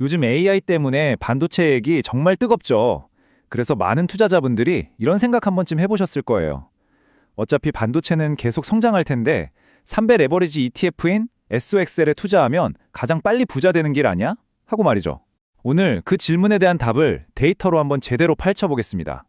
요즘 AI 때문에 반도체 얘기 정말 뜨겁죠. 그래서 많은 투자자분들이 이런 생각 한 번쯤 해보셨을 거예요. 어차피 반도체는 계속 성장할 텐데 3배 레버리지 ETF인 SOXL에 투자하면 가장 빨리 부자 되는 길 아니야? 하고 말이죠. 오늘 그 질문에 대한 답을 데이터로 한번 제대로 파헤쳐보겠습니다.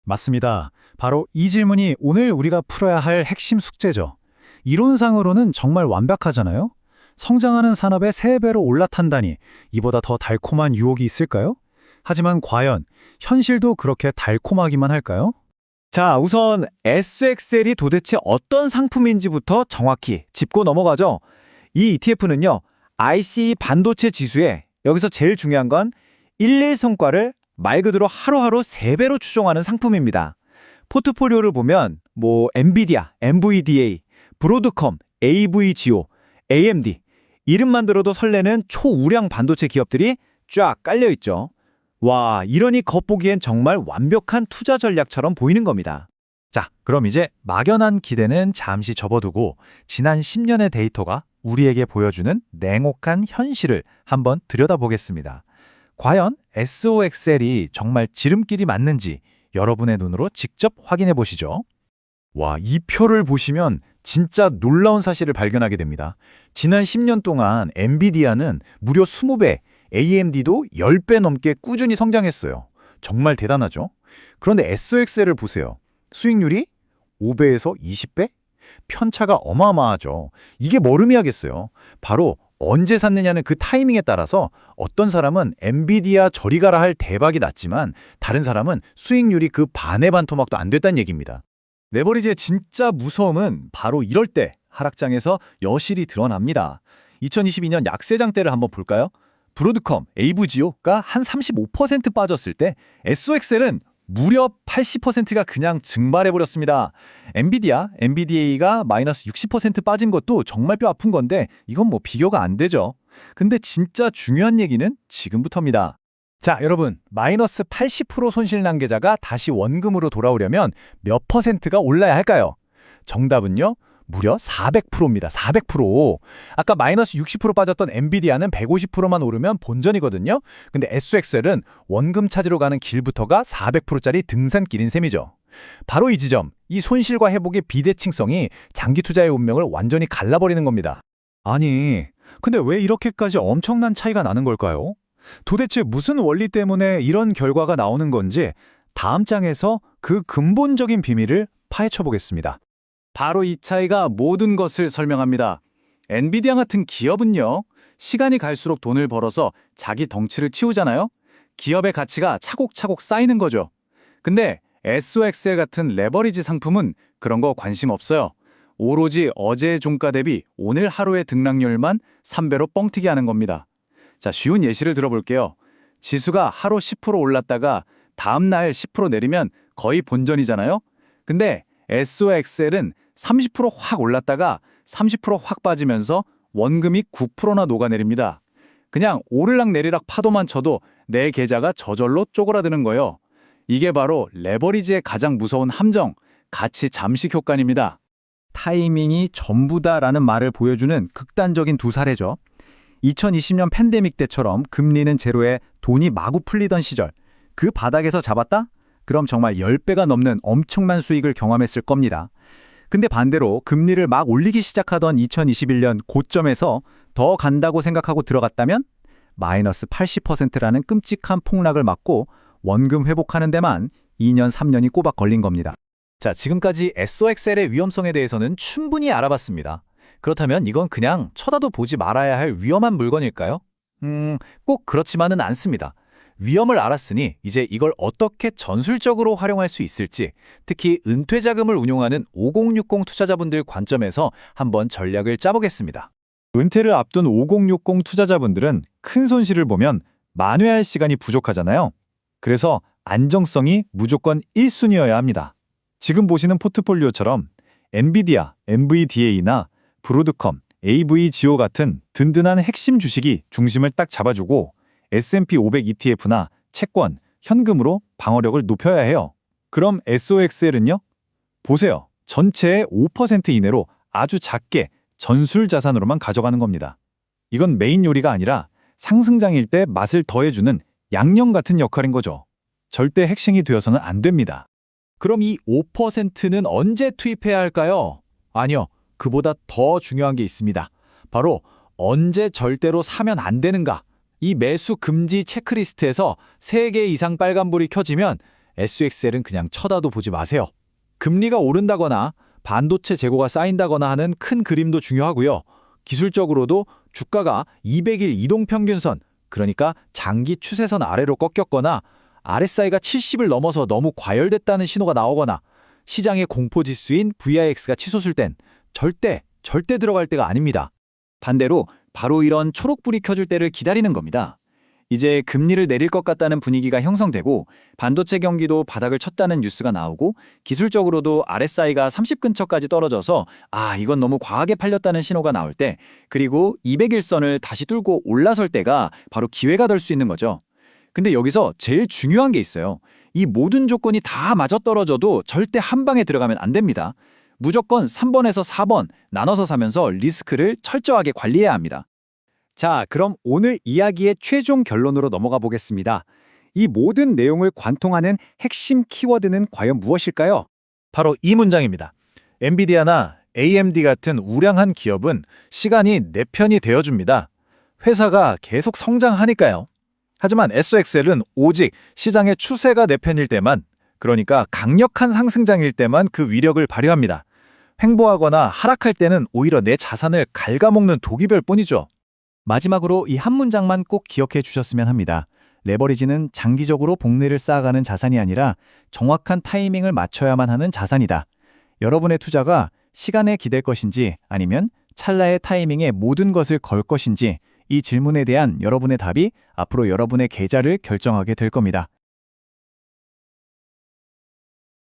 맞습니다. 바로 이 질문이 오늘 우리가 풀어야 할 핵심 숙제죠. 이론상으로는 정말 완벽하잖아요? 성장하는 산업의 3배로 올라탄다니 이보다 더 달콤한 유혹이 있을까요? 하지만 과연 현실도 그렇게 달콤하기만 할까요? 자, 우선 SXL이 도대체 어떤 상품인지부터 정확히 짚고 넘어가죠. 이 ETF는요, IC 반도체 지수에 여기서 제일 중요한 건 일일 성과를 말 그대로 하루하루 3배로 추종하는 상품입니다. 포트폴리오를 보면 엔비디아, NVDA, 브로드컴, AVGO, AMD 이름만 들어도 설레는 초우량 반도체 기업들이 쫙 깔려 있죠. 와, 이러니 겉보기엔 정말 완벽한 투자 전략처럼 보이는 겁니다. 자, 그럼 이제 막연한 기대는 잠시 접어두고 지난 10년의 데이터가 우리에게 보여주는 냉혹한 현실을 한번 들여다보겠습니다. 과연 SOXL이 정말 지름길이 맞는지 여러분의 눈으로 직접 확인해 보시죠. 와, 이 표를 보시면 진짜 놀라운 사실을 발견하게 됩니다. 지난 10년 동안 엔비디아는 무려 20배, AMD도 10배 넘게 꾸준히 성장했어요. 정말 대단하죠? 그런데 SOXL을 보세요. 수익률이 5배에서 20배? 편차가 어마어마하죠. 이게 뭘 의미하겠어요? 바로 언제 샀느냐는 그 타이밍에 따라서 어떤 사람은 엔비디아 저리 가라 할 대박이 났지만 다른 사람은 수익률이 그 반의 반토막도 안 됐다는 얘기입니다. 레버리지의 진짜 무서움은 바로 이럴 때 하락장에서 여실히 드러납니다. 2022년 약세장 때를 한번 볼까요? 브로드컴, AVGO가 한 35% 빠졌을 때 SOXL은 무려 80%가 그냥 증발해버렸습니다. 엔비디아, NVDA가 마이너스 60% 빠진 것도 정말 뼈 아픈 건데 이건 비교가 안 되죠. 근데 진짜 중요한 얘기는 지금부터입니다. 자, 여러분, 마이너스 80% 손실 난 계좌가 다시 원금으로 돌아오려면 몇 퍼센트가 올라야 할까요? 정답은요, 무려 400%입니다. 400%. 아까 마이너스 60% 빠졌던 엔비디아는 150%만 오르면 본전이거든요. 근데 SOXL은 원금 찾으러 가는 길부터가 400%짜리 등산길인 셈이죠. 바로 이 지점, 이 손실과 회복의 비대칭성이 장기 투자의 운명을 완전히 갈라버리는 겁니다. 아니, 근데 왜 이렇게까지 엄청난 차이가 나는 걸까요? 도대체 무슨 원리 때문에 이런 결과가 나오는 건지 다음 장에서 그 근본적인 비밀을 파헤쳐 보겠습니다. 바로 이 차이가 모든 것을 설명합니다. 엔비디아 같은 기업은요, 시간이 갈수록 돈을 벌어서 자기 덩치를 치우잖아요? 기업의 가치가 차곡차곡 쌓이는 거죠. 근데 SOXL 같은 레버리지 상품은 그런 거 관심 없어요. 오로지 어제의 종가 대비 오늘 하루의 등락률만 3배로 뻥튀기 하는 겁니다. 자, 쉬운 예시를 들어볼게요. 지수가 하루 10% 올랐다가 다음 날 10% 내리면 거의 본전이잖아요? 근데 SOXL은 30%확 올랐다가 30%확 빠지면서 원금이 9%나 녹아내립니다. 그냥 오르락 내리락 파도만 쳐도 내 계좌가 저절로 쪼그라드는 거예요. 이게 바로 레버리지의 가장 무서운 함정, 가치 잠식 효과입니다. 타이밍이 전부다라는 말을 보여주는 극단적인 두 사례죠. 2020년 팬데믹 때처럼 금리는 제로에 돈이 마구 풀리던 시절, 그 바닥에서 잡았다? 그럼 정말 10배가 넘는 엄청난 수익을 경험했을 겁니다. 근데 반대로 금리를 막 올리기 시작하던 2021년 고점에서 더 간다고 생각하고 들어갔다면 마이너스 80%라는 끔찍한 폭락을 맞고 원금 회복하는 데만 2년, 3년이 꼬박 걸린 겁니다. 자, 지금까지 SOXL의 위험성에 대해서는 충분히 알아봤습니다. 그렇다면 이건 그냥 쳐다도 보지 말아야 할 위험한 물건일까요? 꼭 그렇지만은 않습니다. 위험을 알았으니 이제 이걸 어떻게 전술적으로 활용할 수 있을지, 특히 은퇴 자금을 운용하는 5060 투자자분들 관점에서 한번 전략을 짜보겠습니다. 은퇴를 앞둔 5060 투자자분들은 큰 손실을 보면 만회할 시간이 부족하잖아요. 그래서 안정성이 무조건 1순위여야 합니다. 지금 보시는 포트폴리오처럼 엔비디아, NVDA나 브로드컴, AVGO 같은 든든한 핵심 주식이 중심을 딱 잡아주고 S&P 500 ETF나 채권, 현금으로 방어력을 높여야 해요. 그럼 SOXL은요? 보세요. 전체의 5% 이내로 아주 작게 전술 자산으로만 가져가는 겁니다. 이건 메인 요리가 아니라 상승장일 때 맛을 더해주는 양념 같은 역할인 거죠. 절대 핵심이 되어서는 안 됩니다. 그럼 이 5%는 언제 투입해야 할까요? 아니요. 그보다 더 중요한 게 있습니다. 바로 언제 절대로 사면 안 되는가? 이 매수 금지 체크리스트에서 3개 이상 빨간불이 켜지면 SXL은 그냥 쳐다도 보지 마세요. 금리가 오른다거나 반도체 재고가 쌓인다거나 하는 큰 그림도 중요하고요. 기술적으로도 주가가 200일 이동평균선, 그러니까 장기 추세선 아래로 꺾였거나 RSI가 70을 넘어서 너무 과열됐다는 신호가 나오거나 시장의 공포지수인 VIX가 치솟을 땐 절대 들어갈 때가 아닙니다. 반대로 바로 이런 초록불이 켜질 때를 기다리는 겁니다. 이제 금리를 내릴 것 같다는 분위기가 형성되고 반도체 경기도 바닥을 쳤다는 뉴스가 나오고 기술적으로도 RSI가 30 근처까지 떨어져서 이건 너무 과하게 팔렸다는 신호가 나올 때, 그리고 200일선을 다시 뚫고 올라설 때가 바로 기회가 될 수 있는 거죠. 근데 여기서 제일 중요한 게 있어요. 이 모든 조건이 다 맞아떨어져도 절대 한 방에 들어가면 안 됩니다. 무조건 3번에서 4번 나눠서 사면서 리스크를 철저하게 관리해야 합니다. 자, 그럼 오늘 이야기의 최종 결론으로 넘어가 보겠습니다. 이 모든 내용을 관통하는 핵심 키워드는 과연 무엇일까요? 바로 이 문장입니다. 엔비디아나 AMD 같은 우량한 기업은 시간이 내 편이 되어줍니다. 회사가 계속 성장하니까요. 하지만 SOXL은 오직 시장의 추세가 내 편일 때만, 그러니까 강력한 상승장일 때만 그 위력을 발휘합니다. 횡보하거나 하락할 때는 오히려 내 자산을 갉아먹는 독이별 뿐이죠. 마지막으로 이 한 문장만 꼭 기억해 주셨으면 합니다. 레버리지는 장기적으로 복리를 쌓아가는 자산이 아니라 정확한 타이밍을 맞춰야만 하는 자산이다. 여러분의 투자가 시간에 기댈 것인지 아니면 찰나의 타이밍에 모든 것을 걸 것인지, 이 질문에 대한 여러분의 답이 앞으로 여러분의 계좌를 결정하게 될 겁니다.